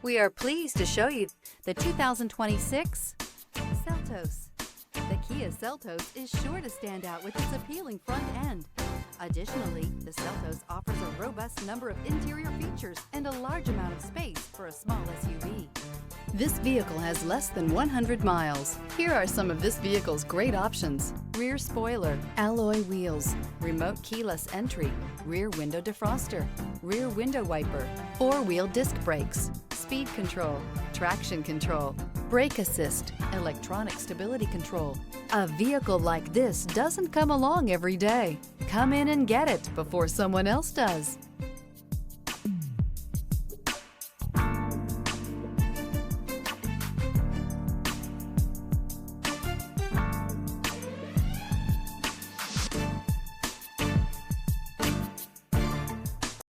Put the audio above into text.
We are pleased to show you the 2026 Seltos. The Kia Seltos is sure to stand out with its appealing front end. Additionally, the Seltos offers a robust number of interior features and a large amount of space for a small SUV. This vehicle has less than 100 miles. Here are some of this vehicle's great options: rear spoiler, alloy wheels, remote keyless entry, rear window defroster, rear window wiper, four-wheel disc brakes, speed control, traction control, brake assist, electronic stability control. A vehicle like this doesn't come along every day. Come in and get it before someone else does.